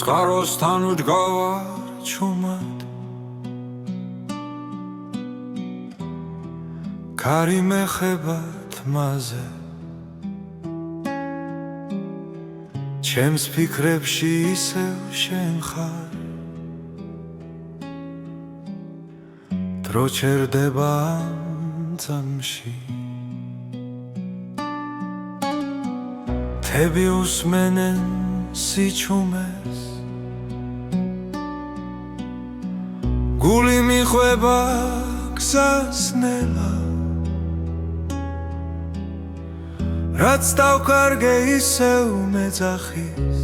მსყაროსთან ვდგავარ ჩუმად კარი მეხება თმაზე ჩემს ფიქრებში ისევ შენ ხარ დრო ჩერდება ამ წამში თები უსმენენ სიჩუმეს გული მიხვება გზას ნელა რაც დავკარგე ისევ მეძახის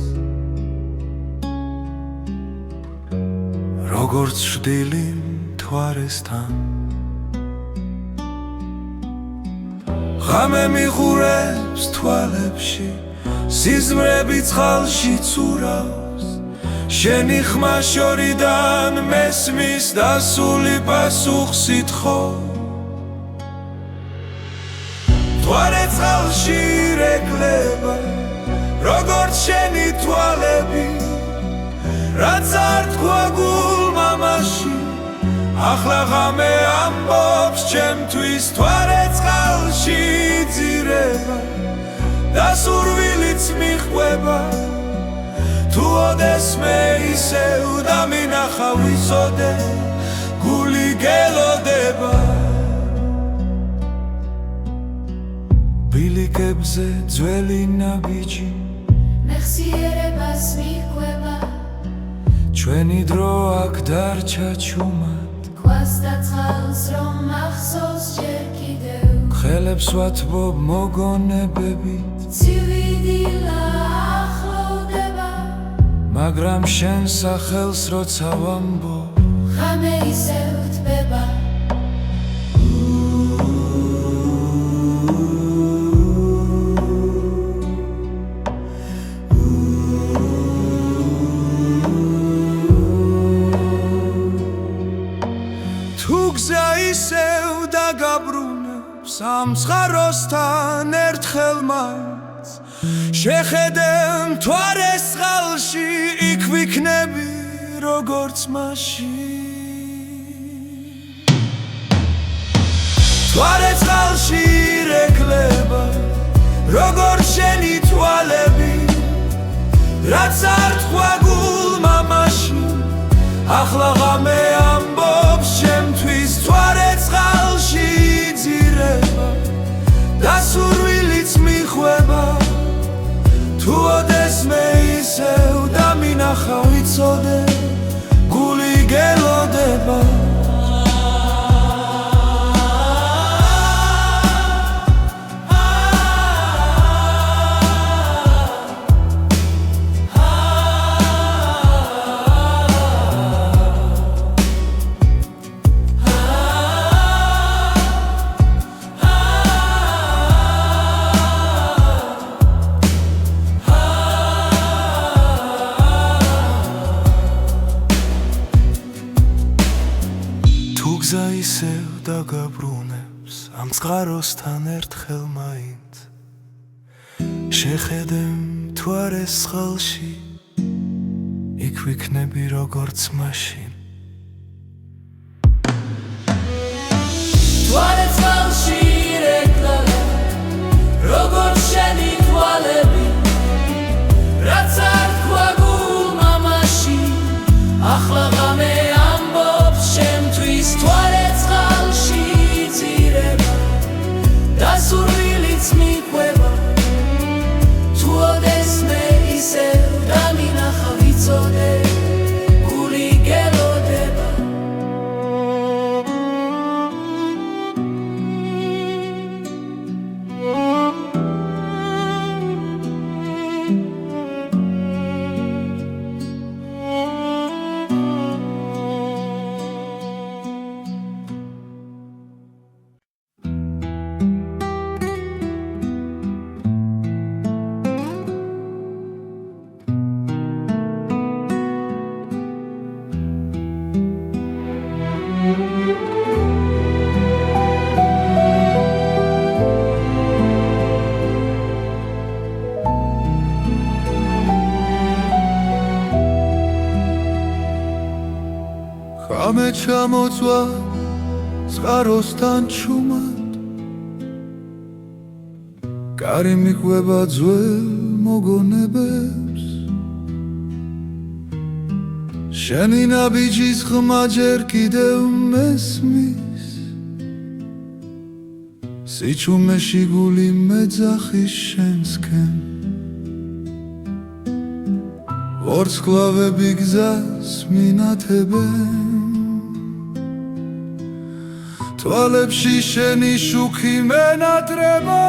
როგორც შვდილი მთვარესთან ღამე მიხურებს თვალებში სიზმრები წყალში ცურავს შენი ხმა შორიდან მესმის დასული პასუხს ითხოვ მთვარე წყალში რეკლება როგორც შენი თვალები რაც არ თქვა გულმა მაშინ ახლა ღამე ამბობს ჩემთვის მთვარე წყალში ძირება და სურვილიც მიჰყვება თუ ოდესმე ისევ დამინახა ვიცოდე გული გელოდება ბილიკებზე ძველი ნაბიჯი მეხსიერებას მიჰყვება ჩვენი დრო აქ დარჩა ჩუმად ქვას და წყალს რომ მახსოვს ჯერ კიდევ ხელებს ვათბობ მოგონებებით ცივი დილა ახლოვდება მაგრამ შენ სახელს როცა ვამბობ ღამე ისევ თბება თუ გზა ისევ დაგაბრუნებს ამ მსხაროსთან ერთხელ მაინც შეხედე მთვარეს წყალში იქ ვიქნები როგორც მაშინ მთვარე წყალში რეკლება როგორც შენი თვალები რაც არ თქვა გულმა მაშინ ახლა ღამე ამბობს ჩემთვის მთვარე წყალში ძირება და სურვილიც მიჰყვება თუ ოდესმე ისევ დამინახა ვიცოდე გული გელოდება გზა ისევ დაგაბრუნებს ამ წყაროსთან ერთხელ მაინც შეხედე მთვარეს წყალში იქ ვიქნები როგორც მაშინ მთვარე წყალში რეკლება როგორც შენი თვალები რაც არ თქვა გულმა მაშინ ახლა ღამე ამბობს ჩემთვის მთვარე წყალში ძირება და სურვილიც მიჰყვება თუ ოდესმე ისევ დამინახა ვიცოდე გული გელოდება ღამე ჩამოწვა წყაროსთან ჩუმად კარი მიყვება ძველ მოგონებებს შენი ნაბიჯის ხმა ჯერ კიდევ მესმის სიჩუმეში გული მეძახის შენსკენ ვარსკვლავები გზას მინათებენ თვალებში შენი შუქი მენატრება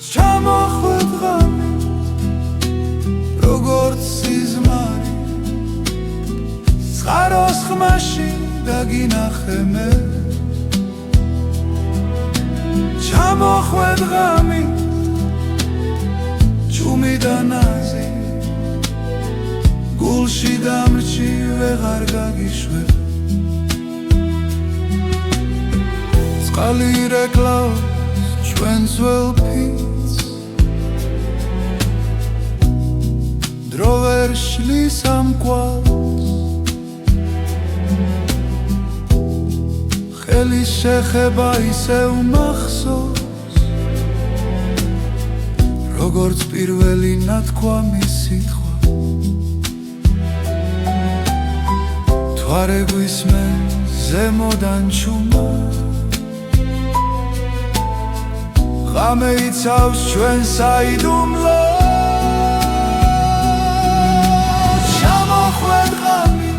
ჩამოხვედ ღამე როგორც სიზმარი წყაროს ხმაში დაგინახე მე ჩამოხვედ ღამე ჩუმი და ნაზი გულში დამრჩი ვეღარ გაგიშვებ წყალი რეკლავს ჩვენ ძველ ფიცს დრო ვერ შლის ამ კვალს ხელის შეხება ისევ მახსოვს როგორც პირველი ნათქვამი სიტყვა თვარე გვისმენ ზემოდან ჩუმა ღამე იცავს ჩვენ საიდუმლოს ჩამოხვედ ღამე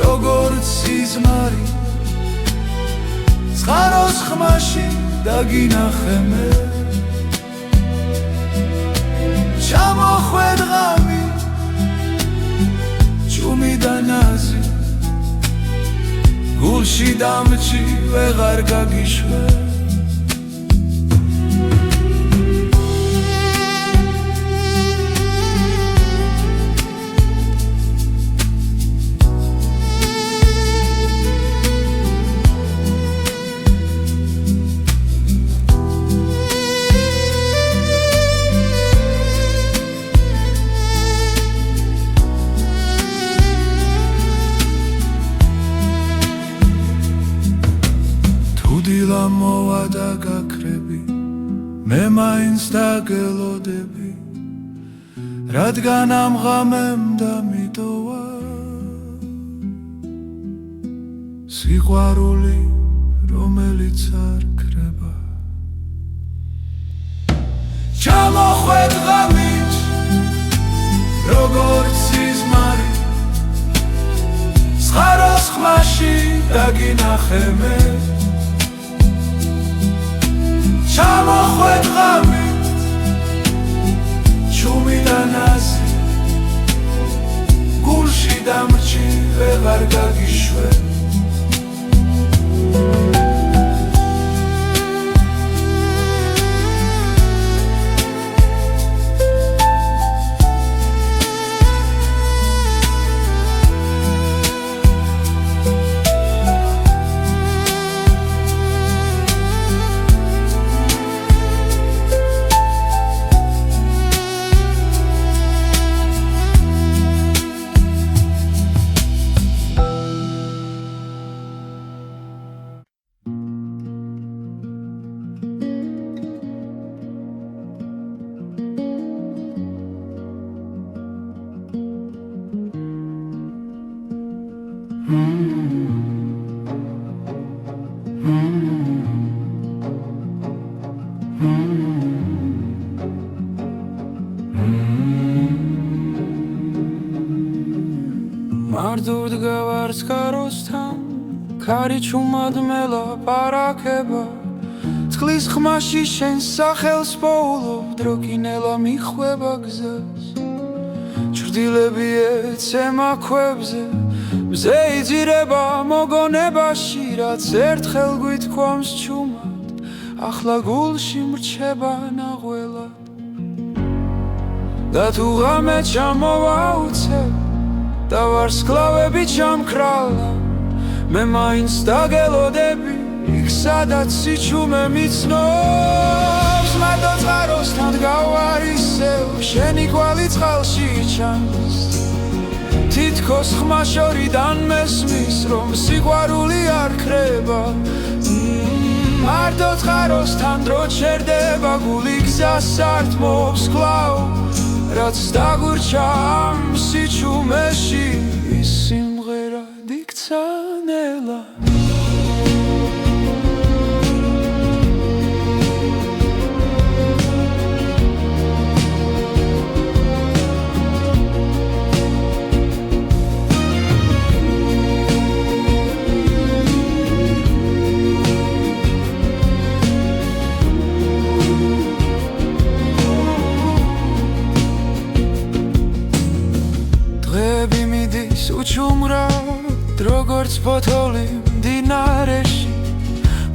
როგორც სიზმარი წყაროს ხმაში დაგინახე მე ჩამოხვედ ღამე ჩუმი და ნაზი გულში დამრჩი ვეღარ გაგიშვებ დილა მოვა და გაქრები მე მაინც დაგელოდები რადგან ამ ღამემ დამიტოვა სიყვარული რომელიც არ ქრება ჩამოხვედ ღამით როგორც სიზმარი წყაროს ხმაში დაგინახე მე ჩამოხვედ ღამე ჩუმი და ნაზი გულში დამრჩი ვეღარ გაგიშვებ მარტოდ გავარს კაროსთან ქარი ჩუმად მელაპარაკება წყლის ხმაში შენ სახელს პოულობ დროკინელა მიხვება გზას ჩრდილები ეცემა ქვებზე მზე იძირება მოგონებაში რაც ერთხელ გვითქვამს ჩუმად ახლა გულში მრჩება ნაღველად და თუ ღამე ჩამოვა უცებ და ვარსკვლავები ჩამქრალა მე მაინც დაგელოდები იქ სადაც სიჩუმე მიცნობს მარტო წყაროსთან დგავარ ისევ შენი კვალი წყალში ჩანს თითქოს ხმა შორიდან მესმის რომ სიყვარული არ ქრება მარტო წყაროსთან დრო ჩერდება გული გზას ართმობს კვლავ რაც დაგურჩა ამ სიჩუმეში ის სიმღერა იქცა ნელა უჩუმრად როგორც ფოთოლი მდინარეში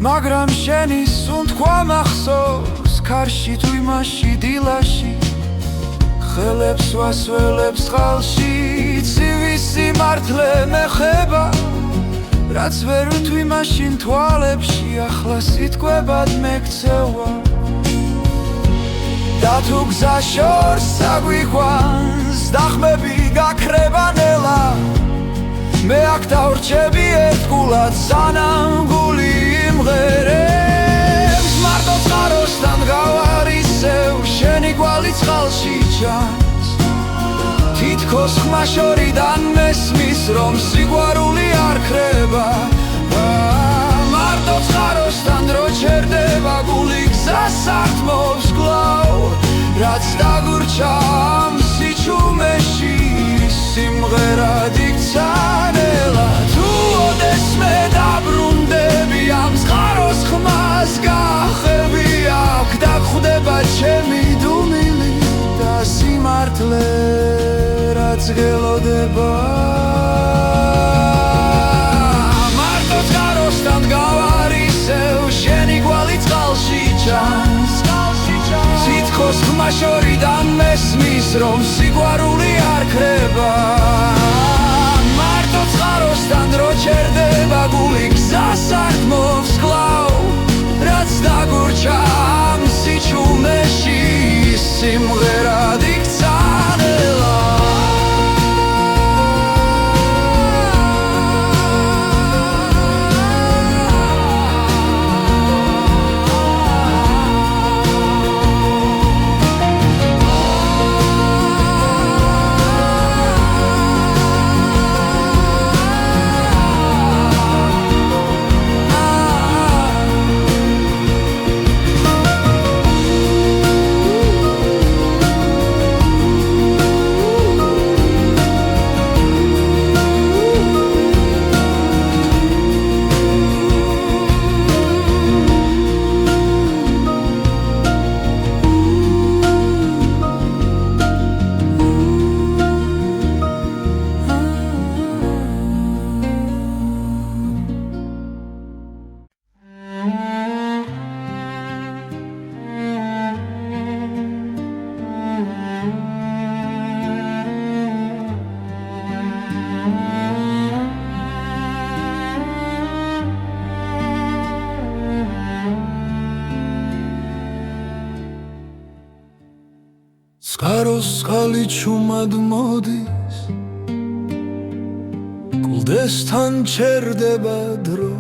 მაგრამ შენი სუნთქვა მახსოვს ქარში თუ იმაში დილაში ხელებს ვასველებს წყალში ცივი სიმართლე მეხება რაც ვერ ვთვი მაშინ თვალებში ახლა სიტყვებად მეკცევა და თუ გზა შორს აგვიყვანს დახმები გაქრება ნელა მე აქ დავრჩები ერთგულად სანამ გული იმღერებს მარტო წყაროსთან დგავარ ისევ შენი კვალი წყალში ჩანს თითქოს ხმა შორიდან მესმის რომ სიყვარული არ ქრება მარტო წყაროსთან დრო ჩერდება გული გზას ართმობს კვლავ რაც დაგურჩა ამ სიჩუმეში სიმღერად იქცა ნელა თუ ოდესმე დაბრუნდები ამ წყაროს ხმას გახები აქ დაგხვდება ჩემი დუმილი და სიმართლე რაც გელოდება მარტო წყაროსთან დგავარ ისევ შენი კვალი წყალში ჩანს თითქოს ხმა შორიდან მესმის რომ სიყვარული არ ქრება მარტო წყაროსთან დრო ჩერდება გული გზას ართმობს კვლავ რაც დაგურჩა ამ სიჩუმეში სიმღერად იქცა ნელა წყაროს წყალი ჩუმად მოდის კლდესთან ჩერდება დრო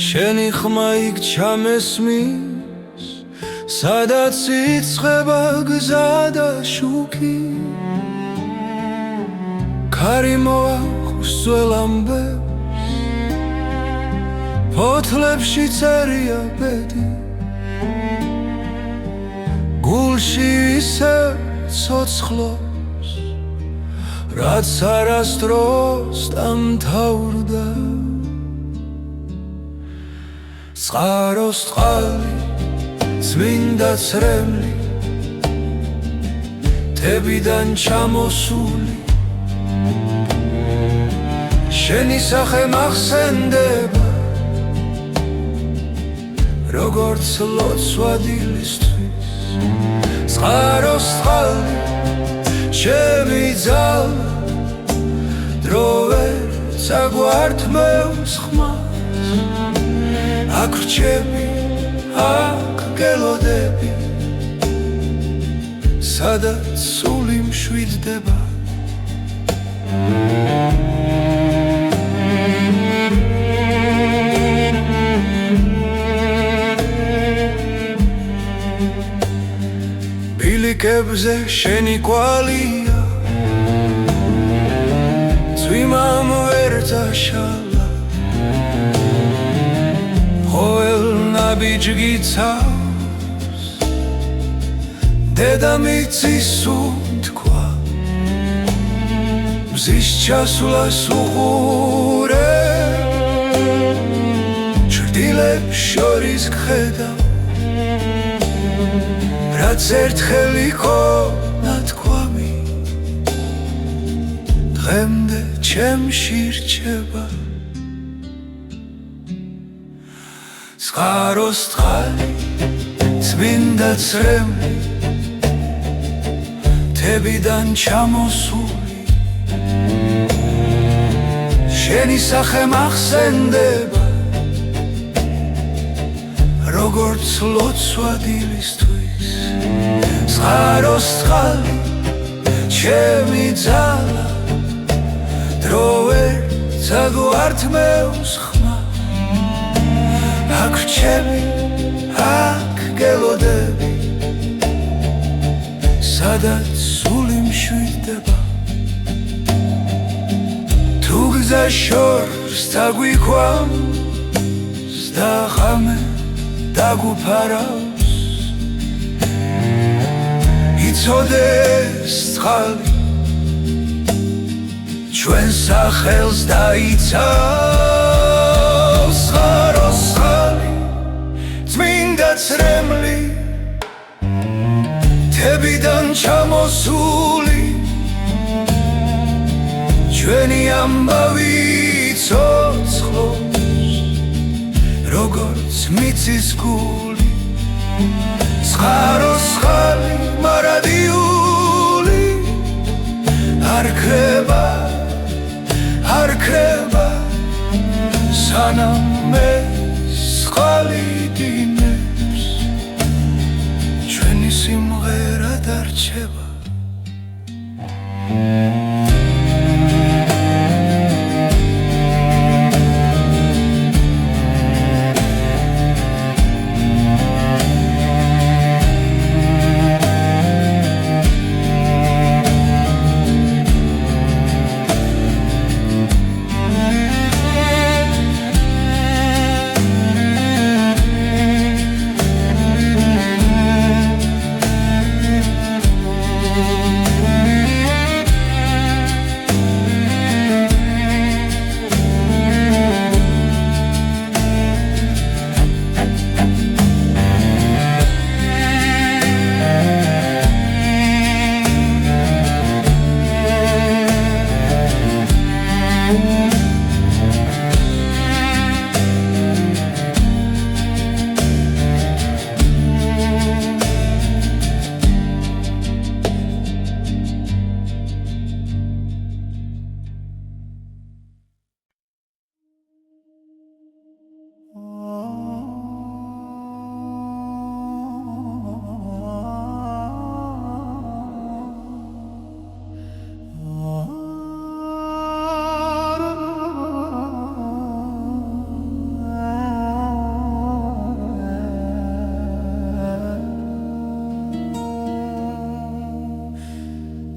შენი ხმა იქ ჩამესმის სადაც იწყება გზა და შუქი ქარი მოაქვს ძველ ამბებს ფოთლებში წერია ბედი გულში ისე ცოცხლობს რაც არასდროს დამთავრდა წყაროს წყალი წმინდა ცრემლი თებიდან ჩამოსული შენი სახე მახსენდება როგორც ლოცვა დილისთვის წყაროს წყალი ჩემი ძალა დრო ვერ წაგვართმევს ხმას აქ რჩები გელოდები სადაც სული მშვიდდება ბილიკებზე შენი კვალია წვიმამ ვერ წაშალა ყოველ ნაბიჯგიცავს დედამიწის უთქვა მზის ჩასვლას უყურე ჭრდილებს შორის გხედავ რაც ერთხელ იყო ნათქვამი დღემდე ჩემში რჩება წყაროს წყალი წმინდა წრემლი მთებიდან ჩამოსული შენი სახე მახსენდება როგორც ლოცვა დილისთვის წყაროს წყალი ჩემი ძალა დრო ვერ წაგვართმევს ხმა აქ რჩები აქ გელოდები სადაც სული მშვიდდება თუ გზა შორს დაგვიქვამს და ღამე დაგუფარავს იცოდეს წყალი ჩვენ სახელს დაიცავს წყაროს წყალი წმინდა წრემლი მთებიდან ჩამოსული ჩვენი ამბავი ცოცხლობს როგორც მიწის გული წყაროს წყალი მარადიული არ ქრება სანამ მე წყალი დინებს ჩვენი სიმღერა დარჩება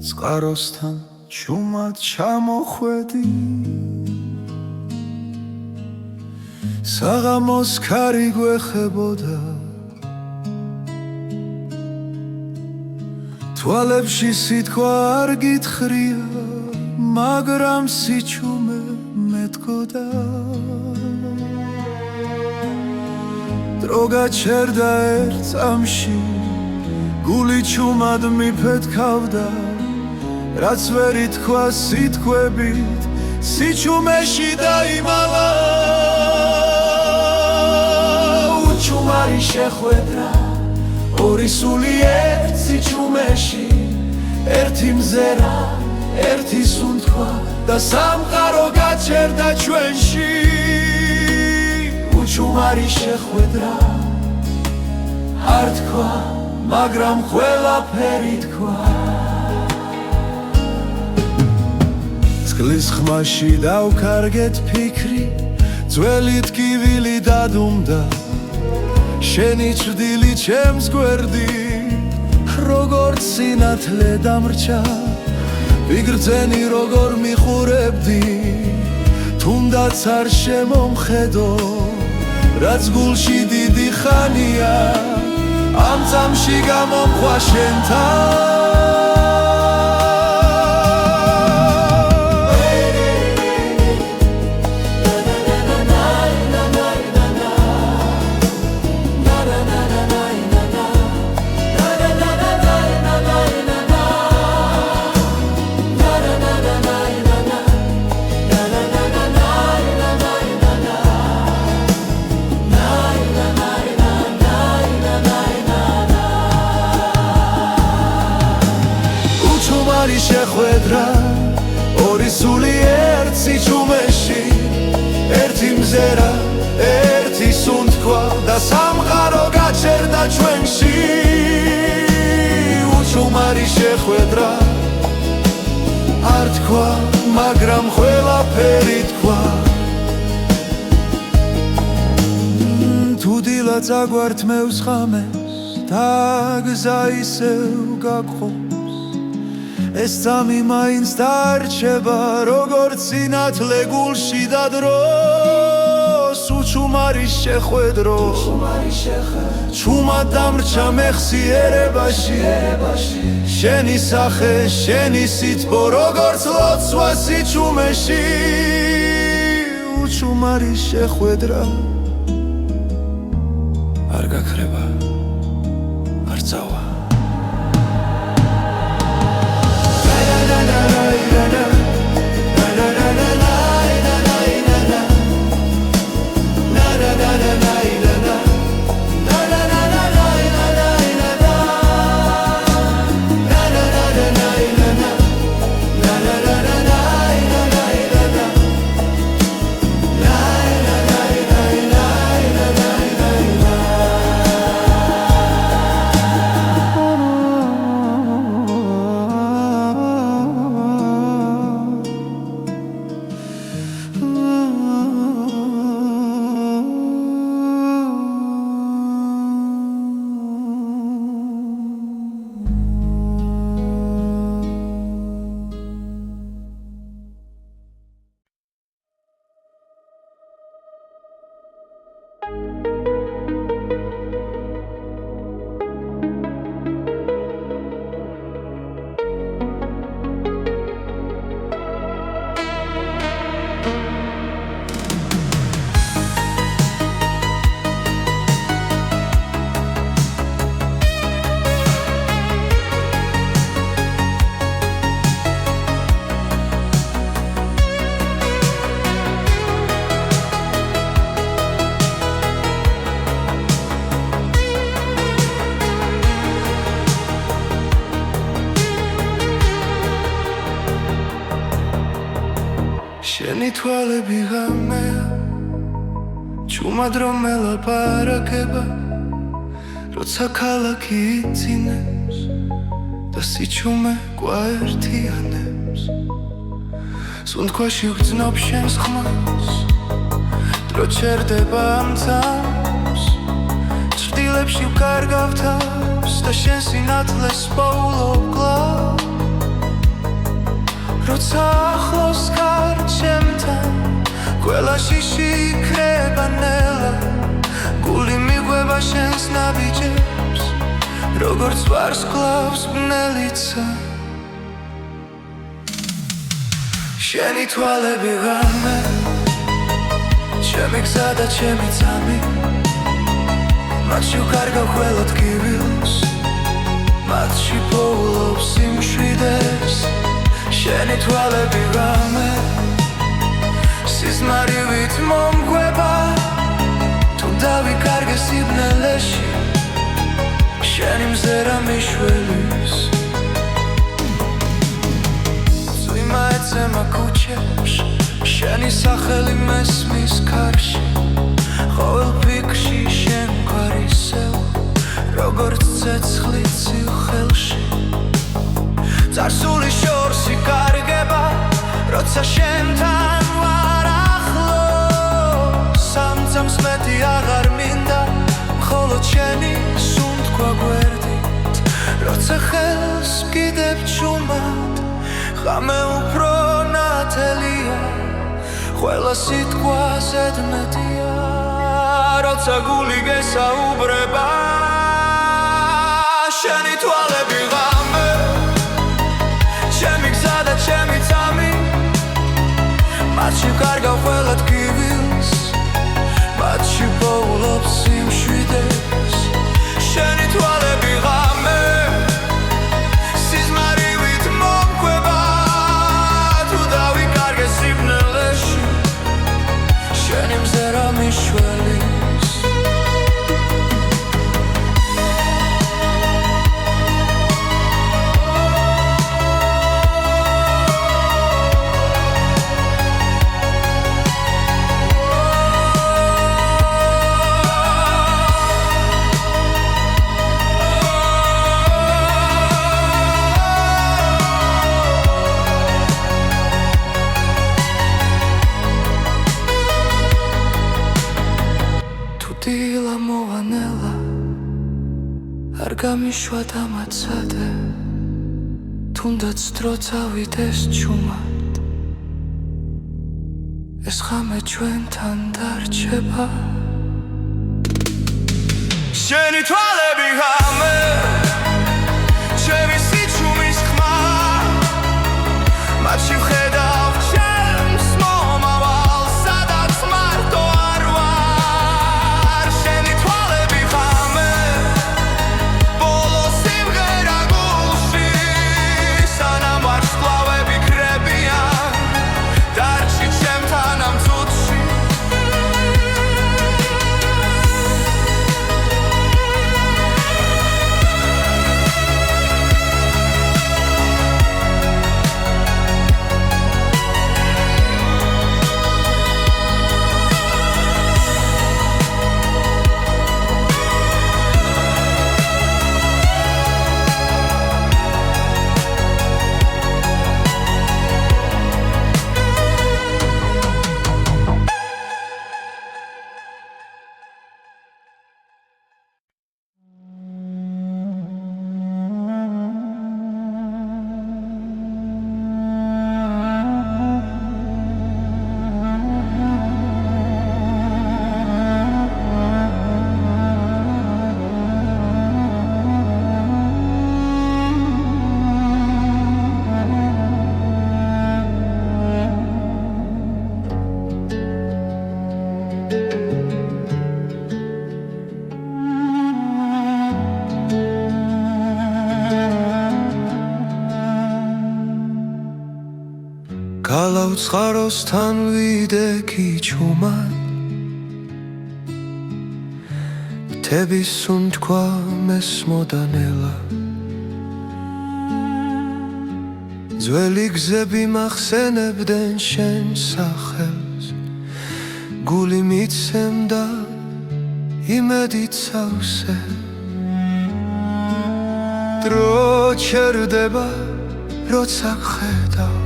წყაროსთან ჩუმად ჩამოხვედი საღამოს ქარი გვეხებოდა თვალებში სიტყვა არ გითხრია მაგრამ სიჩუმე მეტყოდა დრო გაჩერდა ერთ წამში გული ჩუმად მიფეთქავდა რაც ვერ ითქვა სიტყვებით სიჩუმეში დაიმალა უჩუმარი შეხვედრა ორი სული ერთ სიჩუმეში ერთი მზერა ერთი სუნთქვა და სამყარო გაჩერდა ჩვენში უჩუმარი შეხვედრა არ თქვა, მაგრამ ყველაფერი თქვა. წყლის ხმაში დავკარგეთ ფიქრი, ძველი ტკივილი დადუმდა, შენი ჭრდილი ჩემს გვერდი, როგორც სინათლე დამრჩა, ვიგრძენი როგორ მიხურებდი, თუნდაც არ შემომხედო, რაც გულში დიდი ხანია, ამ წამში გამომხვა შენთან. შეხვედრა ორი სული ერთ სიჩუმეში, ერთი მზერა, ერთი სუნთქვა და სამყარო გაჩერდა ჩვენში. უჩუმარი შეხვედრა არ თქვა, მაგრამ ყველაფერი თქვა. თუ დილა წაგვართმევს ხამეს და გზა ისევ გაგხობს, ეს წამი მაინც დარჩება, როგორც სინათლე გულში და დროს. უჩუმარი შეხვედრო, ჩუმად დამრჩა მეხსიერებაში, შენი სახე, შენი სითბო, როგორც ლოცვა სიჩუმეში. უჩუმარი შეხვედრა არ გაქრება, არ წავა. შენი თვალები ღამეა, ჩუმად რომ ელაპარაკება, როცა ქალაქი იცინებს და სიჩუმე გვაერთიანებს. სუნთქვაში ვგრძნობ შენს ხმას, დრო ჩერდება ამ წამს, ჭრდილებში ვკარგავ თავს და შენ სინათლეს პოულობ კლავ. როცა ახლოს ხარ ჩემთან, ყველა შიში იქრება ნელა, გული მიგვება შენს ნაბიჯებს, როგორც ვარსკვლავს ბნელიცა. შენი თვალები ღამე, ჩემი გზა და ჩემი წამი, მათში ვკარგავ ყველა ტკივილს, მათში პოულობ სიმშვიდეს. შენი თვალები ღამე, სიზმარივით მომგვება, თუ დავიკარგე სიბნელეში, შენი მზერა მიშველის. წვიმა ეცემა ქუჩებში, შენი სახელი მესმის ქარში, ყოველ ფიქრში შენ გვარისევ, როგორც ცეცხლი ცივ ხელში წარსული შორს იკარგება როცა შენთან ვარ ახლო სამწამს მეტი აღარ მინდა მხოლოდ შენი სუნთქვა გვერდით როცა ხელს ვკიდებ ჩუმად ღამე უფრო ნათელია ყველა სიტყვა ზედმეტია როცა გული გესაუბრება შენი თვალები ღამე ჩემი გზა და ჩემი წამი მათში ვკარგავ ყველა ტკივილს მათში პოულობს სიმშვიდეს შენი თვალები ღამე სიზმარივით მომკვება თუ დავიკარგე სიბნელეში შენი მზერა მიშველის დილა მოვანელა არ გამიშვა დამაცადე თუნდაც დრო წავიდეს ჩუმად ეს ღამე ჩვენთან დარჩება შენი თვალები ღამე ჩემი სიჩუმის ხმა მათში ვხედავ ჩემს მომავალს სადაც მარტო არ ვარ შენი თვალები ღამე ბოლო სიმღერა გულში სანამ ვარსკვლავები ქრებიან დარჩი ჩემთან ამ წუთში გალაუწყაროსთან ვიდექი ჩუმად მთების სუნთქვა მესმოდა ნელა ძველი გზები მახსენებდნენ შენ სახელს გული მიცემდა იმედით სავსე დრო ჩერდება როცა ხედავ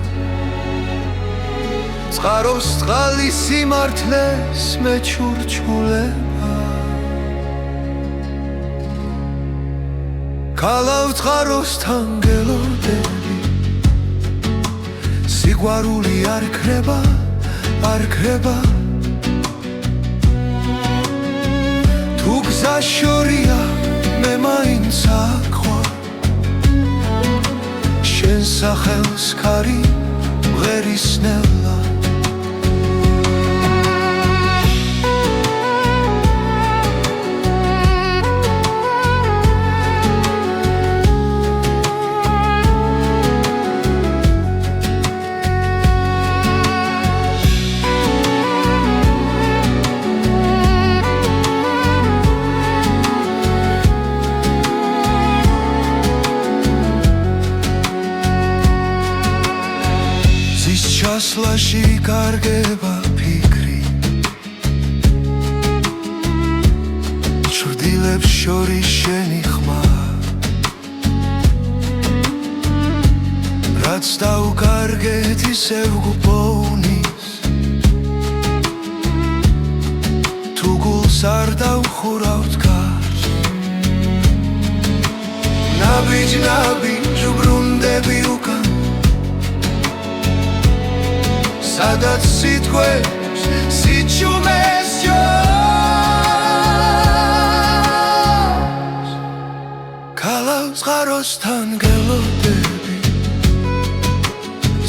წყაროს წყალი სიმართლეს მეჩურჩულება გალაუწყაროსთან გელოდები სიყვარული არ ქრება არ ქრება თუ გზა შორია მე მაინც აქვარ შენ სახელს ქარი ვღერისნელა ჩასვლაში კარგება ფიქრი ჩრდილ დილებს შორის შენი ხმა რაც დაუკარგეთ ისევ გუბოვნის თუ გულს არ დავხურავთ გარს ნაბიჯ ბრუნდები უკან სადაც სიტყვებს სიჩუმეს ჯობს ქალავს წყაროსთან გელოდები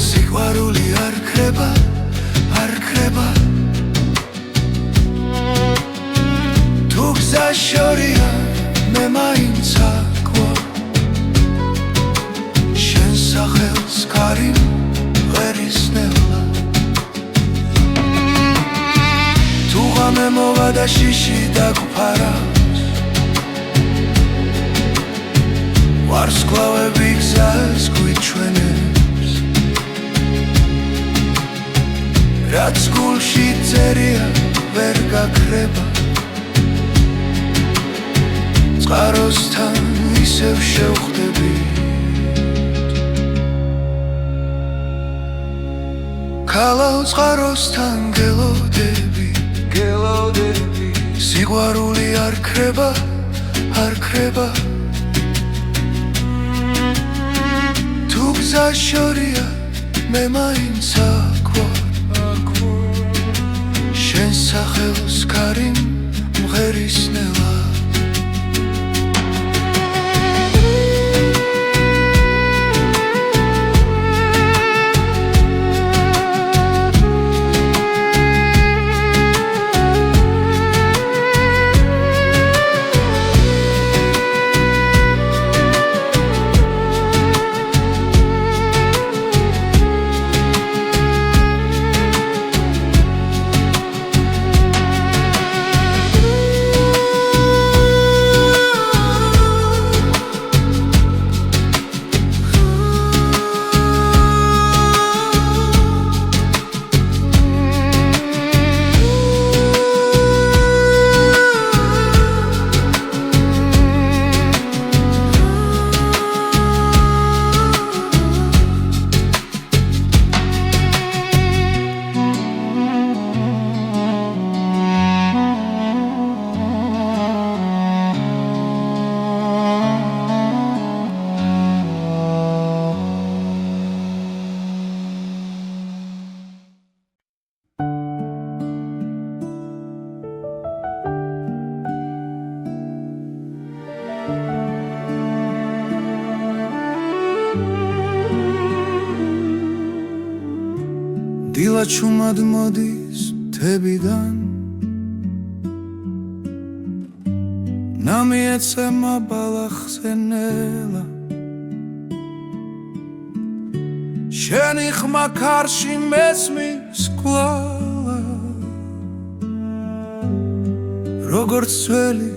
სიყვარული არ ქრება თუ გზა შორია მე მაინც აკვარ შენ სახელს ქარი ღერისნელა თუ ღამე მოვა და შიში დაგფარავს ვარსკვლავები გზას გვიჩვენებს რაც გულში წერია ვერ გაქრება წყაროსთან ისევ შევხვდები ქალავ წყაროსთან გელოდები სიყვარული არ ქრება თუ გზა შორია მე მაინც აკვარ შენ სახელს ქარი მღერისნელა დილა ჩუმად მოდის თებიდან ნამიეცემა ბალახზე ნელა შენი ხმა ქარში მესმის კვლავა როგორც ძველი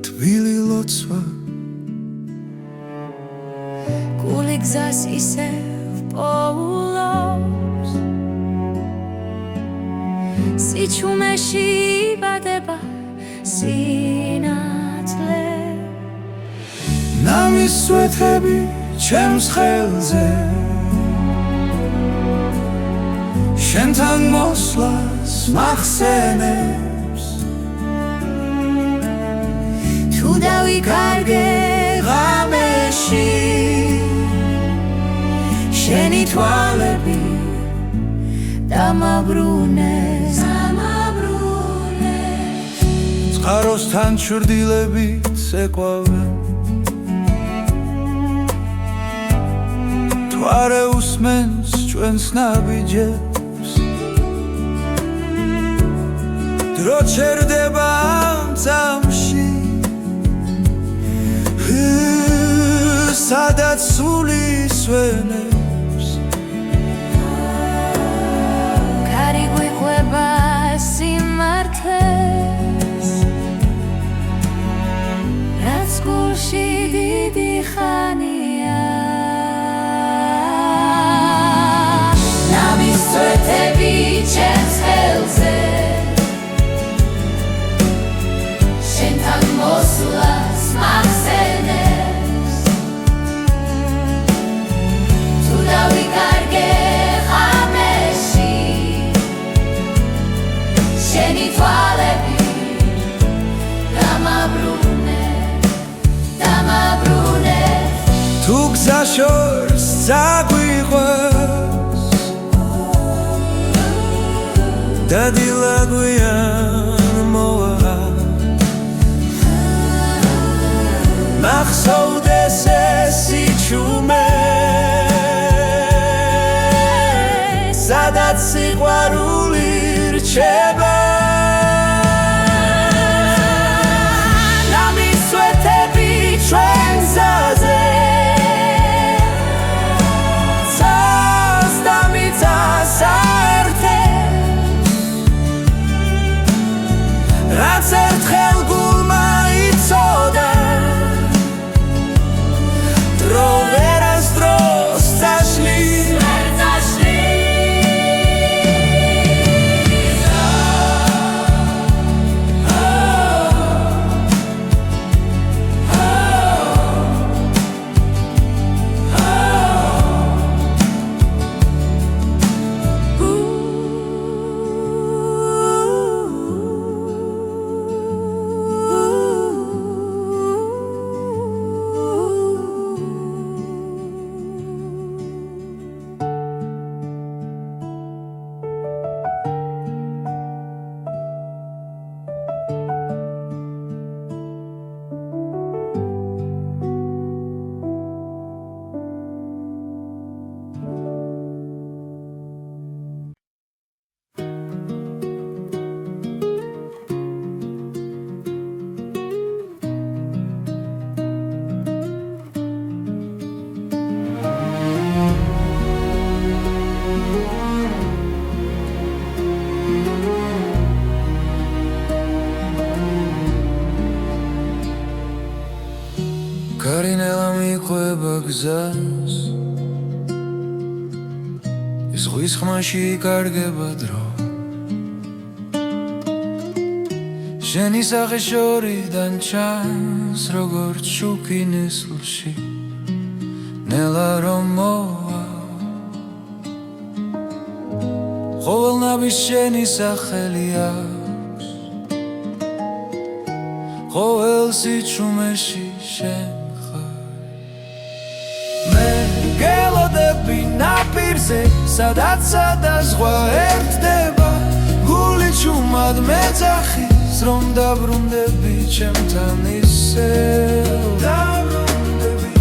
თბილი ლოცვა გული გზას ისევ პოულობს სიჩუმეში იბადება სინათლე ნამის სვეთები ჩემს ხელზე შენთან მოსვლას მახსენებს თუ დავიკარგე ღამეში შენი თვალები დამაბრუნეს წყაროსთან ჩრდილებით ეკვავენ თუ არ უსმენს ჩვენს ნაბიჯებს დრო ჩერდება ამ წამში სადაც სული სვენებს ქარი გვიყვება სიმართლეს რაც გულში დიდი ხანია ნამის სვეთები ჩემს ხელზე შენთან მოსვლა შორს წაგვიყვეს და დილაგვიან მოვა მახსოვდეს ეს იჩუმე სადაც სიყვარული რჩება ნამისვეთები ჩვენ გზაზე ცას და მიწას აერთე რაც ერთხელ გულმა იცოდა დრო ვერასდროს წაშლის გარინელა მიყვება გზას ის ზღვის ხმაში იკარგება დრო შენი სახე შორიდან ჩანს როგორც შუქი ნესლში ნელა რომ მოვა ყოველ ნაბის შენი სახელი აქვს ყოველ სიჩუმეში შენ გელოდები ნაპირზე სადაც სადაზღვა ერთდება გული ჩუმად მეძახის რომ დაბრუნდები ჩემთან ისევ დაბრუნდები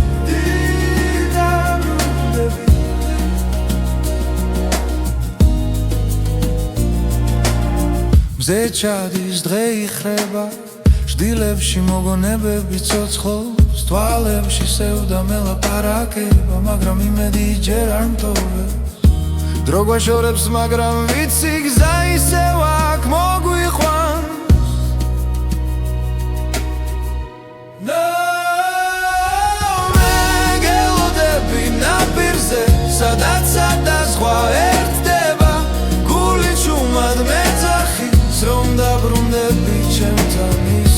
დაბრუნდები მზე ჩადის დღე იხრება ჭდილებში მოგონებები ცოცხლობს თვალებში სევდა მელაპარაკება მაგრამ იმედი ჯერ არ მტოვებს დრო გვაშორებს მაგრამ ვიცი გზა ისევ აქ მოგვიყვანს მე გელოდები ნაპირზე სადაც სადაზღვა ერთდება გული ჩუმად მეძახის რომ დაბრუნდები ჩემთან ისევ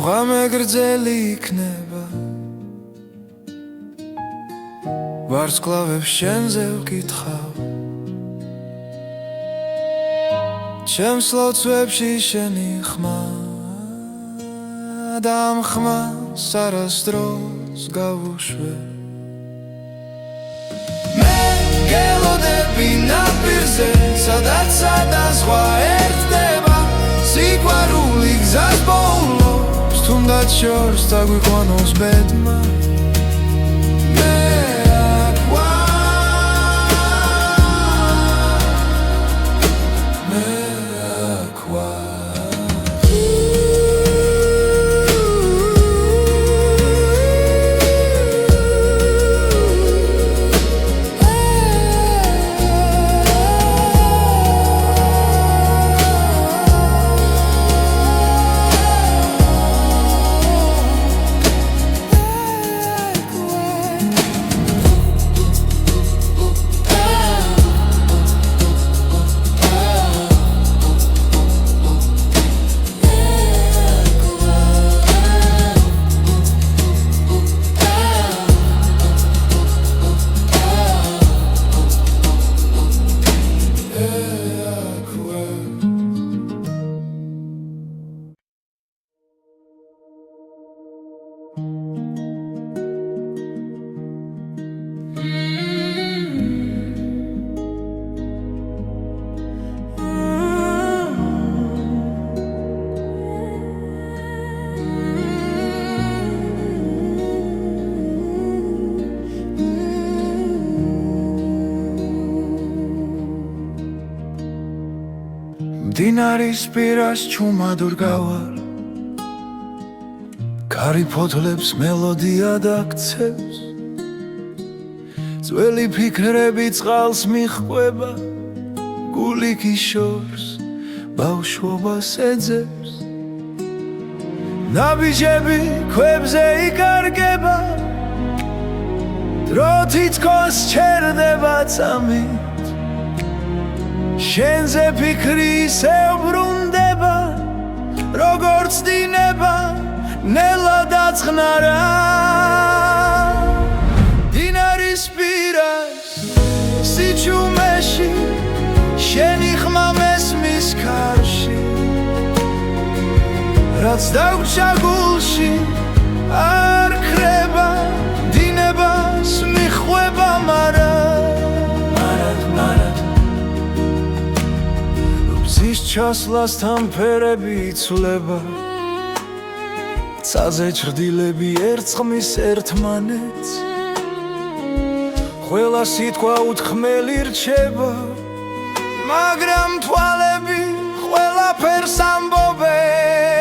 ღამე გრძელი იქნება ვარსკვლავებს შენზე ვკითხავ ჩემს ლოცვებში შენი ხმა და ამ ხმას არასდროს გავუშვებ მე გელოდები ნაპირზე სადაც სადაზღვა ერთდება სიყვარული გზას ბოლოს თუნდაც შორს წაგვიყვანოს ბედმა მე აქ ვარ მე აქ ვარ მდინარის პირას ჩუმადურ გავარ კარი ფოთლებს მელოდია დაქცევს ძველი ფიქრები წყალს მიჰყვება გული გიშორს ბავშვობას ეძებს ნაბიჯები ქვებზე იკარგება დრო თითქოს ჩერდება წამით შენზე ფიქრი ისევ ბრუნდება როგორც დინება ნელა დაწყნარა მდინარის პირას სიჩუმეში შენი ხმა მესმის ქარში რაც დაგვჭა გულში არ ქრება დინებას მიჰყვება მარად ბზის ჩასვლასთან ფერები იცვლება ცაზე ჩრდილები ერწყმის ერთმანეთს ყველა სიტყვა უთქმელი რჩება მაგრამ თვალები ყველაფერს ამბობენ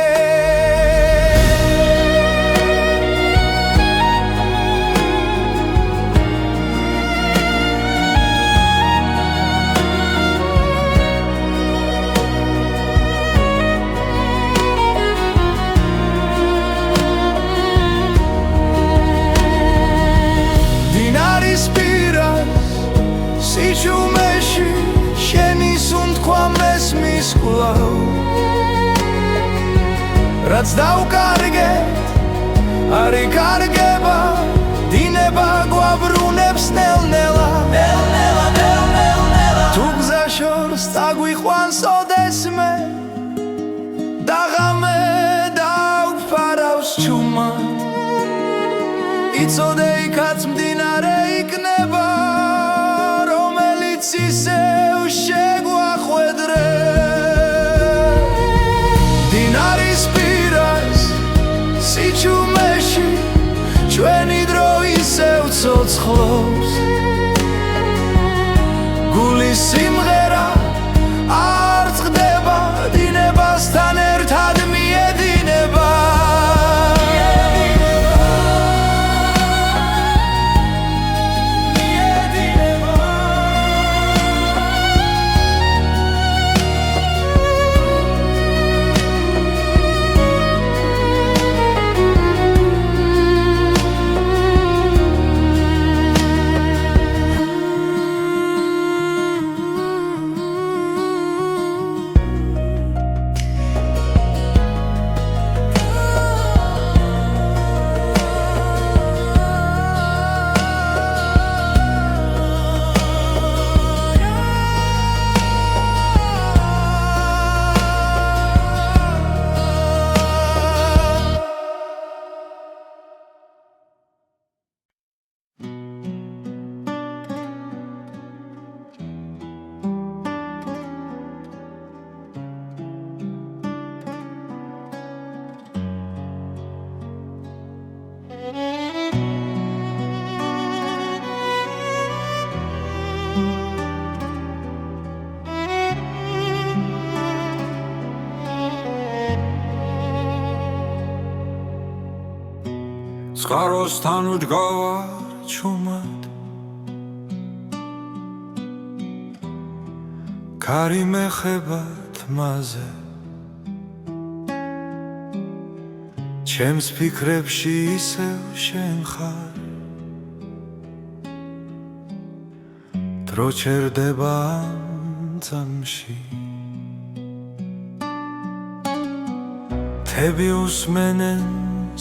სიჩუმეში შენი სუნთქვა მესმის კვლავ რაც დავკარგეთ არ იკარგება დინება გვაბრუნებს ნელ-ნელა თუ გზა შორს წაგვიყვანს ოდესმე და ღამე დავფარავს ჩუმად იცოდე იქაც მდინარე იქნება ისევ შეგვახვედრე მდინარის პირას სიჩუმეში ჩვენი დრო ისევ ცოცხლობს გულის სიმღერა არ წყდება დინებასთან ერთად მიედინება წყაროსთან ვდგავარ ჩუმად კარი მეხება თმაზე ჩემს ფიქრებში ისევ შენ ხარ დრო ჩერდება წამში თები უსმენენ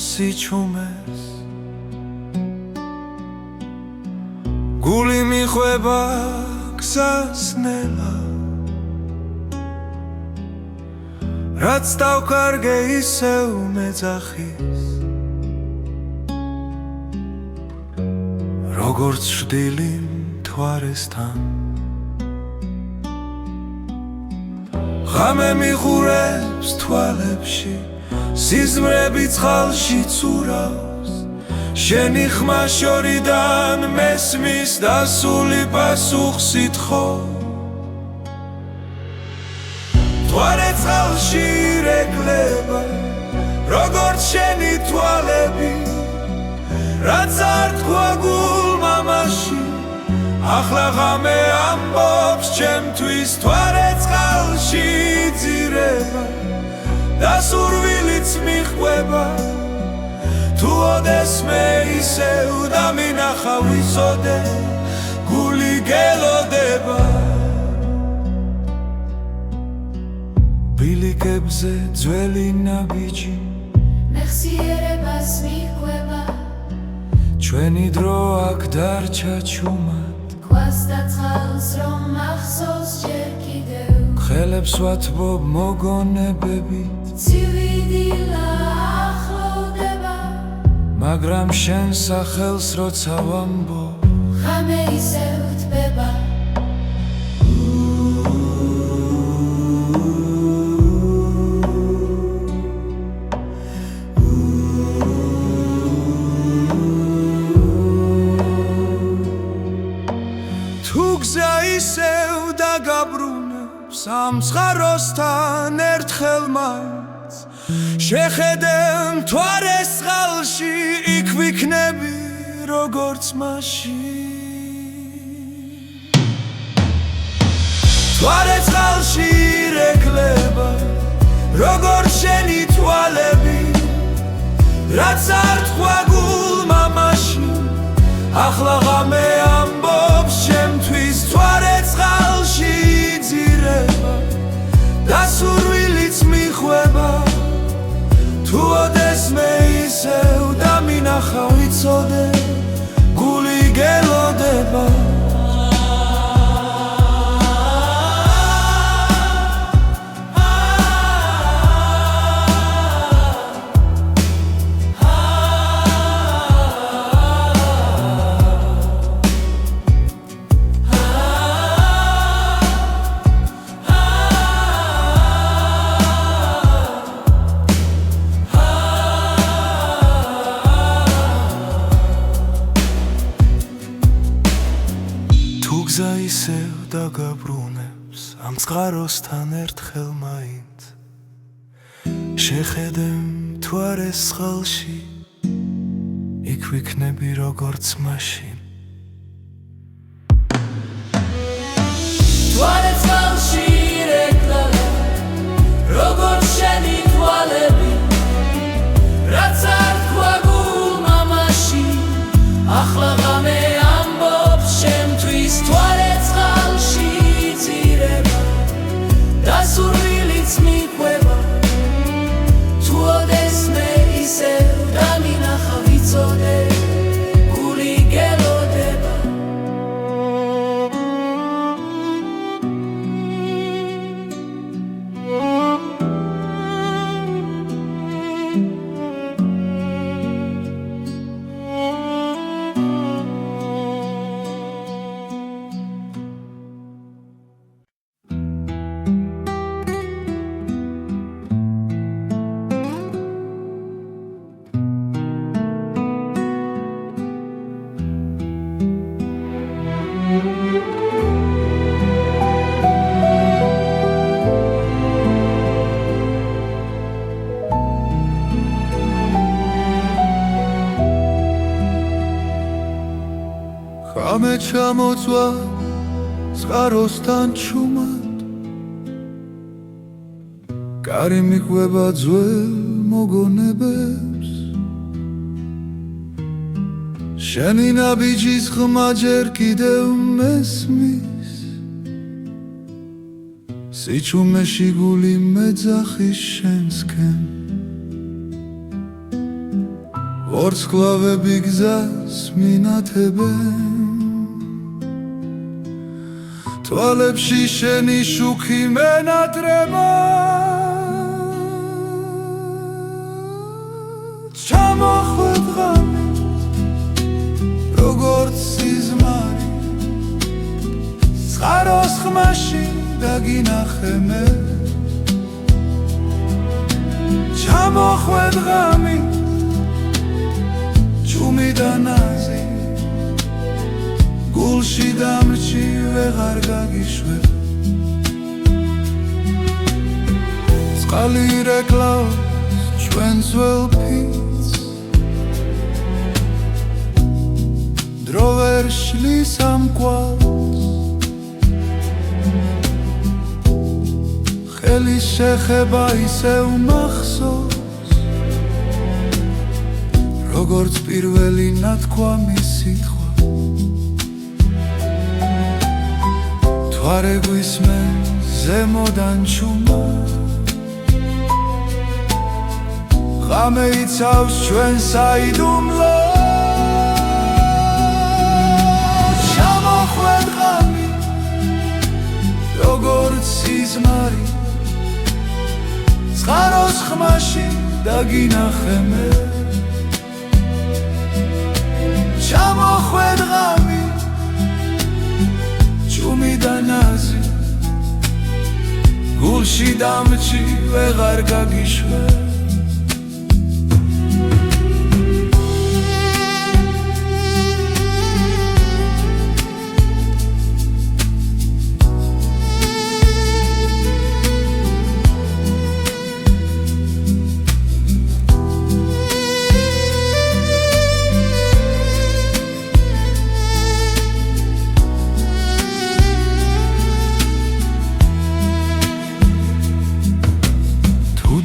სიჩუმეს გული მიხვება გზას ნელა რაც დავკარგე ისევ მეძახის როგორც შვდილი მთვარესთან ღამე მიხურებს თვალებში სიზმრები წყალში ცურავს შენი ხმა შორიდან მესმის დასული პასუხს ითხოვ მთვარე წყალში ირეკლება როგორც შენი თვალები რაც არ თქვა გულმა მაშინ ახლა ღამე ამბობს ჩემთვის მთვარე წყალში იძირება და სურვილიც მიჰყვება თუ ოდესმე ისევ დამინახა ვიცოდე გული გელოდება ბილიკებზე ძველი ნაბიჯი მეხსიერებას მიჰყვება ჩვენი დრო აქ დარჩა ჩუმად ქვას და წყალს რომ მახსოვს ჯერ კიდევ ხელებს ვათბობ მოგონებებით ცივი დილა ახლოვდება მაგრამ შენ სახელს როცა ვამბობ ღამე ისევ თბება თუ გზა ისევ დაგაბრუნებს ამ ცხაროსთან ერთხელ მაინც შეხედე მთვარეს წყალში იქ ვიქნები როგორც მაშინ მთვარე წყალში ირეკლება როგორც შენი თვალები რაც არ თქვა გულმა მაშინ ახლა ღამე ამბობს ჩემთვის მთვარე წყალში იძირება და სურვილიც მიჰყვება თუ ოდესმე ისევ დამინახა ვიცოდე გული გელოდება გზა ისევ დაგაბრუნებს ამ წყაროსთან ერთხელ მაინც შეხედე მთვარეს წყალში იქ ვიქნები როგორც მაშინ მთვარე წყალში ირეკლება როგორც შენი თვალები რაც არ თქვა გულმა მაშინ ახლა ღამე ამბობს ჩემთვის მთვარე წყალში იძირება და სურვილიც მიჰყვება თუ ოდესმე ისევ დამინახა ვიცოდე გული გელოდება ღამე ჩამოწვა წყაროსთან ჩუმად კარი მიჰყვება ძველ მოგონებებს შენი ნაბიჯის ხმა ჯერ კიდევ მესმის სიჩუმეში გული მეძახის შენსკენ ვარსკვლავები გზას მინათებენ თვალებში შენი შუქი მენატრება ჩამოხვედ ღამე როგორც სიზმარი წყაროს ხმაში დაგინახე მე ჩამოხვედ ღამე ჩუმი და ნაზი გულში დამრჩი ვეღარ გაგიშვებ წყალი რეკლავს ჩვენს ძველ ფიცს დრო ვერ შლის ამ კვალს ხელის შეხება ისევ მახსოვს როგორც პირველი ნათქვამი სიტყვა თვარე გვისმენ ზემოდან ჩუმა ღამე იცავს ჩვენ საიდუმლოს ჩამოხვედ ღამი როგორც სიზმარი წყაროს ხმაში დაგინახე მე ჩამოხვედ ღამი ჩუმი და ნაზი გულში დამჭი ვეღარ გაგიშვე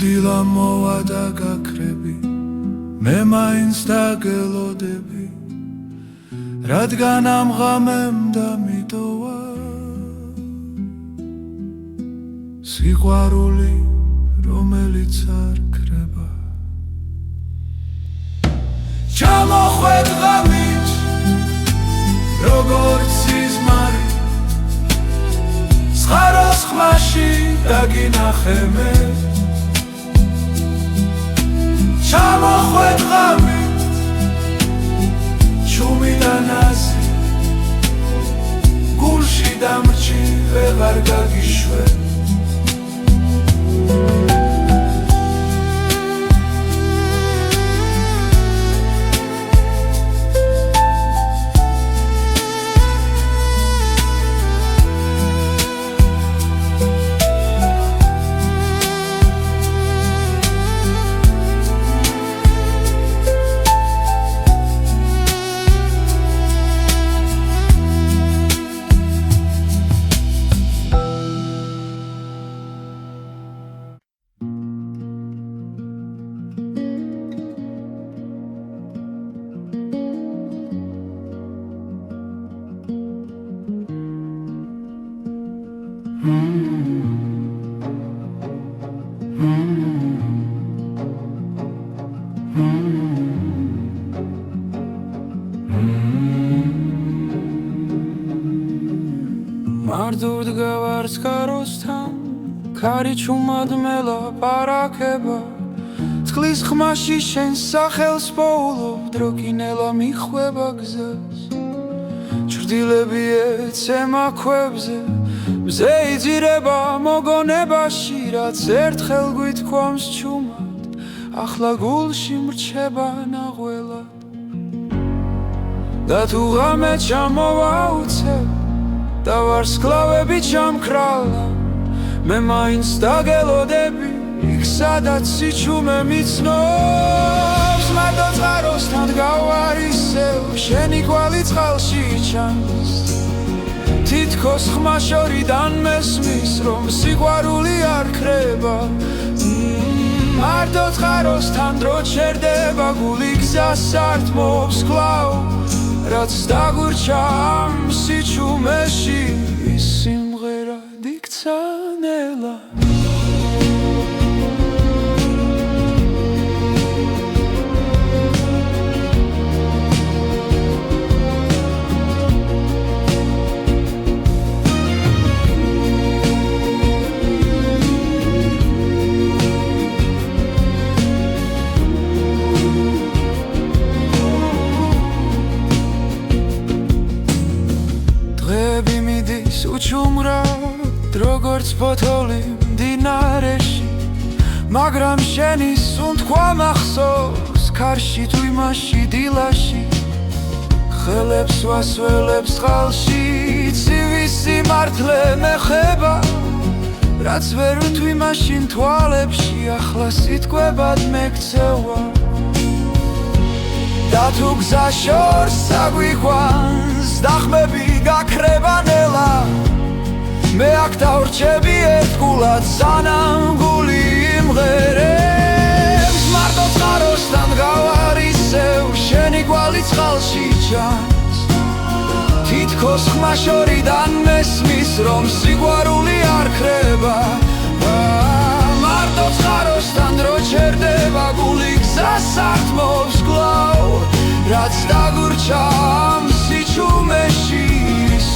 დილა მოვა და გაქრები მე მაინც დაგელოდები რადგან ამ ღამემ დამიტოვა სიყვარული რომელიც არ ქრება ჩამოხვედ ღამით როგორც სიზმარი წყაროს ხმაში დაგინახე მე ჩამოხვედ ღამი ჩუმი და ნაზი გულში დამჭი ვეღარ გაგიშვე მარტოდ გავარს კაროსთან ქარი ჩუმად მელაპარაკება წყლის ხმაში შენ სახელს პოულობ დროკინელა მიხვება გზას ჩრდილები ეცემა ქვებზე მზე იძირება მოგონებაში რაც ერთხელ გვითქვამს ჩუმად ახლა გულში მრჩება ნაღველად და თუ ღამე ჩამოვა უცებ და ვარსკვლავები ჩამქრალა მე მაინც დაგელოდები იქ სადაც სიჩუმე მიცნობს მარტო წყაროსთან დგავარ ისევ შენი კვალი წყალში ჩანს თითქოს ხმა შორიდან მესმის რომ სიყვარული არ ქრება მარტო წყაროსთან დრო ჩერდება გული გზას ართმობს კვლავ რაც დაგურჩა ამ სიჩუმეში ის სიმღერა დიქცა ნელა უჩუმრად როგორც ფოთოლი მდინარეში მაგრამ შენი სუნთქვა მახსოვს ქარში თუ იმაში დილაში ხელებს ვასველებს წყალში ცივი სიმართლე მეხება რაც ვერ ვთვი მაშინ თვალებში ახლა სიტყვებად მეკცევა და თუ გზა შორს აგვიყვანს დახმები გაქრება ნელა მე აქ დავრჩები ერთგულად სანამ გული იმღერებს მარტო წყაროსთან გავარ ისევ შენი კვალი წყალში ჩანს თითქოს ხმა შორიდან მესმის რომ სიყვარული არ ქრება მარტო წყაროსთან რო ჩერდება გული გზას არ თმობს კლავ რაც დაგურჩა ამ სიჩუმეში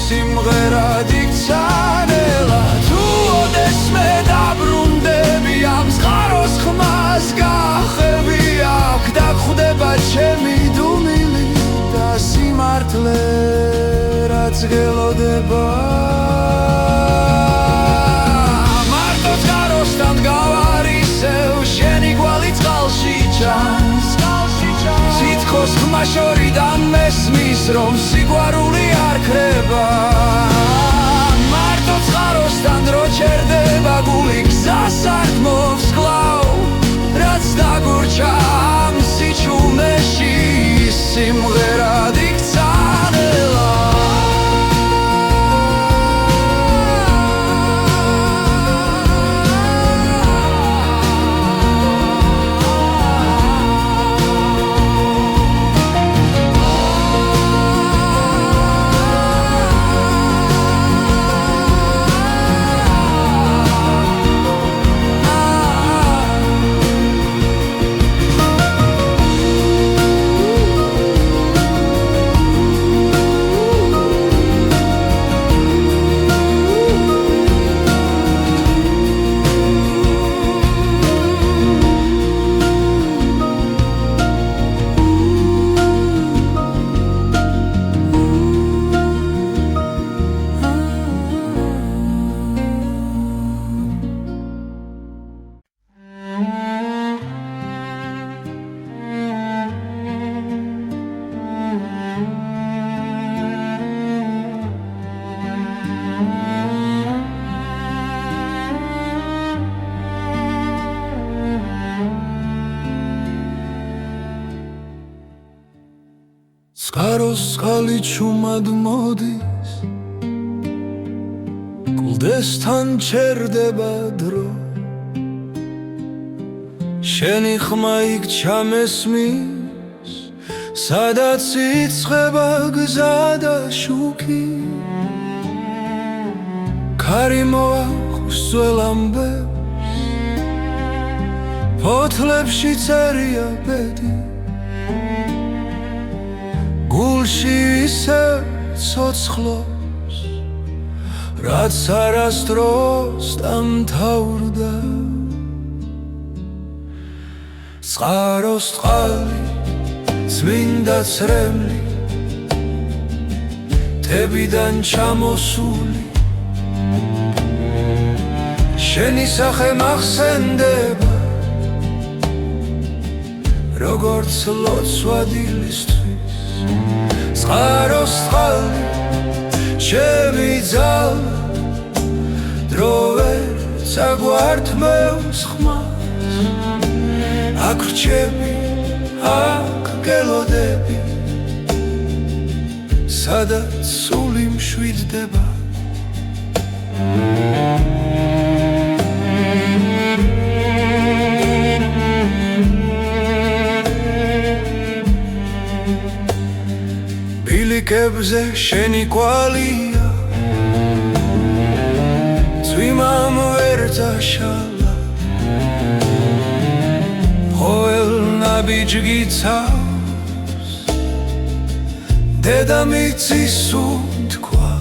სიმღერად იქცა ნელა თუ ოდესმე დაბრუნდები ამ წყაროს ხმას გახები აქ დაგხვდება ჩემი დუმილი და სიმართლე რაც გელოდება მარტო წყაროსთან გავარ ისევ შენი კვალი წყალში ჩანს თითქოს ხმა შორიდან მესმის რომ სიყვარული არ ქრება მარტო წყაროსთან რო ჩერდება გული გზას არ თმობს კლავ რაც დაგურჩა ამ სიჩუმეში სიმღერად იქცა ნელა წყაროს წყალი ჩუმად მოდის კლდესთან ჩერდება დრო შენი ხმა იქ ჩამესმის სადაც იწყება გზა და შუქი ქარი მოაქვს ძველ ამბებს ფოთლებში წერია ბედი გულში ისევ ცოცხლობს რაც არასდროს დამთავრდა წყაროს წყალი წმინდა ცრემლი თებიდან ჩამოსული შენი სახე მახსენდება როგორც ლოცვა დილისთვის წყაროს წყალი ჩემი ძალა დრო ვერ საგვართმევს ხმას აქ რჩები აქ გელოდები სადაც სული მშვიდდება ბილიკებზე შენი კვალია წვიმამ ვერ წაშალა ყოველ ნაბიჯგი ცავს დედამიწის უთქვა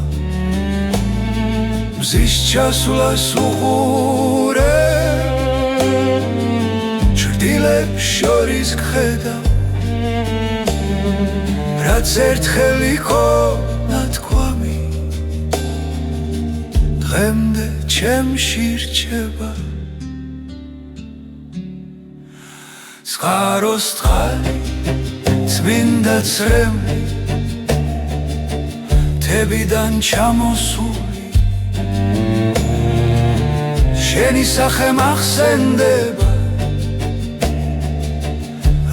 მზის ჩასვლას უყურე ჭრდილებს შორის გხედავ რაც ერთხელ იყო ნათქვამი დღემდე ჩემში რჩება წყაროს წყალი წმინდა ცრემლი თებიდან ჩამოსული შენი სახე მახსენდება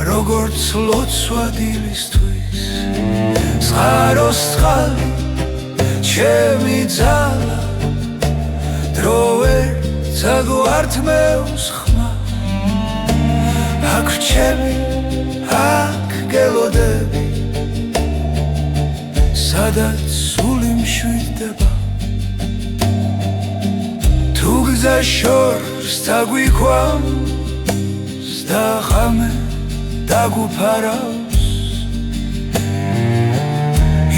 როგორც ლოცვა დილისთვის წყაროს წყალი ჩემი ძალა დრო ვერ წაგვართმევს ხმა აქ ჩემი აქ გელოდები სადაც სული მშვიდდება თუ გზა შორს დაგვიქვამს და ღამე დაგუფარავს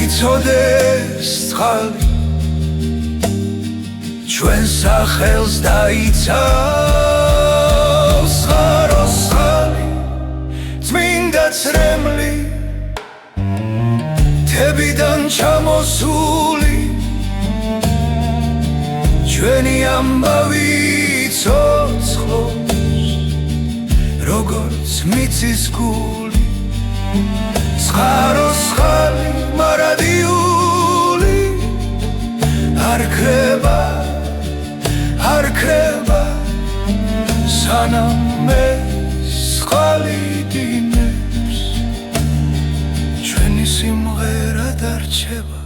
იცოდეს წყალი ჩვენ სახელს დაიცავს წყაროს წყალი წმინდა წრემლი თებიდან ჩამოსული ჩვენი ამბავი ცოცხლობს როგორც მიწის გული წყაროს წყალი მარადიული არ ქრება სანამ მე წყალი დინებს ჩვენი სიმღერა დარჩება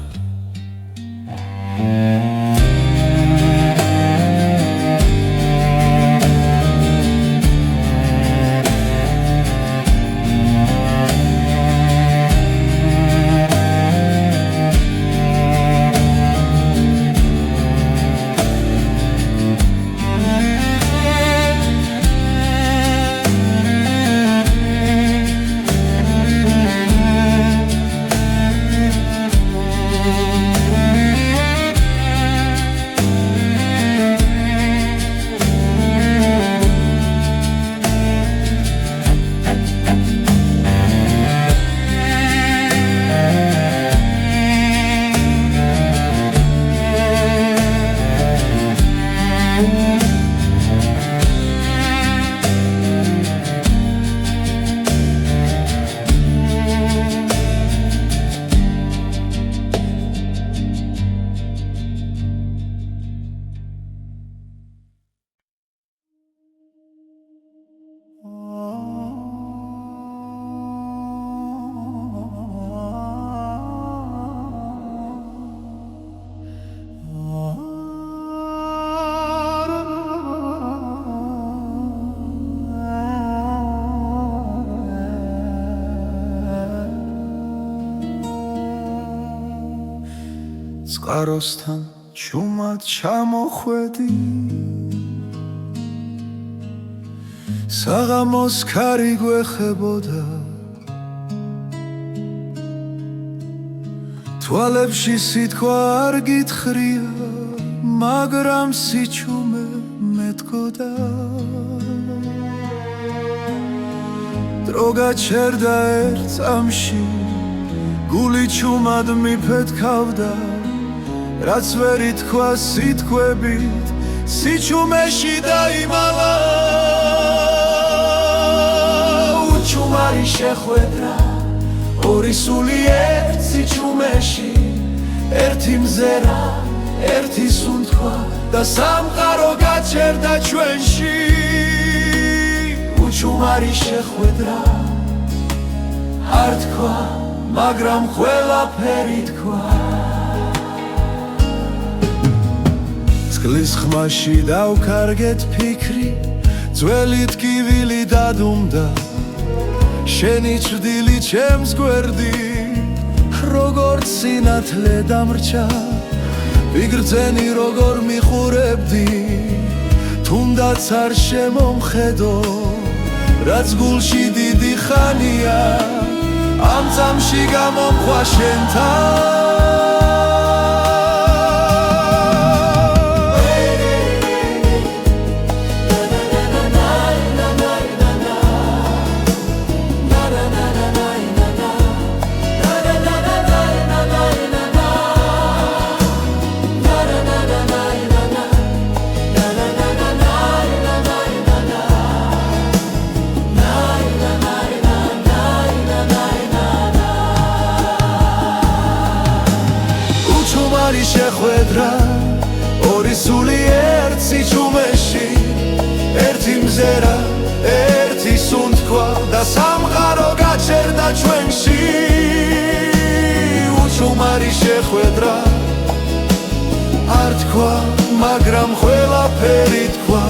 წყაროსთან ჩუმად ჩამოხვედი საღამოს ქარი გვეხებოდა თვალებში სიტყვა არ გითხრია მაგრამ სიჩუმე მეტყოდა დრო გაჩერდა ერთ წამში გული ჩუმად მიფეთქავდა რაც ვერ ითქვა სიტყვებით სიჩუმეში დაიმალა უჩუმარი შეხვედრა ორი სული ერთ სიჩუმეში ერთი მზერა ერთი სუნთქვა და სამყარო გაჩერდა ჩვენში უჩუმარი შეხვედრა არ თქვა მაგრამ ყველაფერი თქვა წყლის ხმაში დავკარგეთ ფიქრი ძველი ტკივილი დადუმდა შენი ჭრდილი ჩემს გვერდი როგორც სინათლე დამრჩა ვიგრძენი როგორ მიხურებდი თუნდაც არ შემომხედო რაც გულში დიდი ხანია ამ წამში გამომხვა შენთან იმზერა ერთი სუნთქვა და სამყარო გაჩერდა ჩვენში უჩუმარი შეხვედრა არ თქვა მაგრამ ყველაფერი თქვა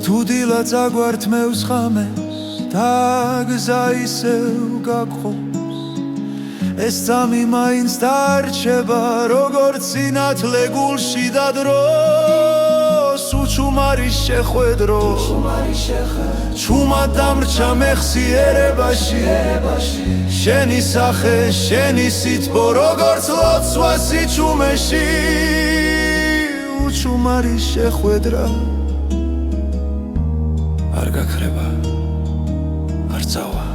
თუ დილა წაგვართმევს ხამეს და გზა ისევ გაგხობს ეს წამი მაინც დარჩება როგორც სინათლე გულში და დროს უჩუმარი შეხვედრო ჩუმად დამრჩა მეხსიერებაში შენი სახე შენი სითბო როგორც ლოცვა სიჩუმეში უჩუმარი შეხვედრა არ გაქრება არ წავა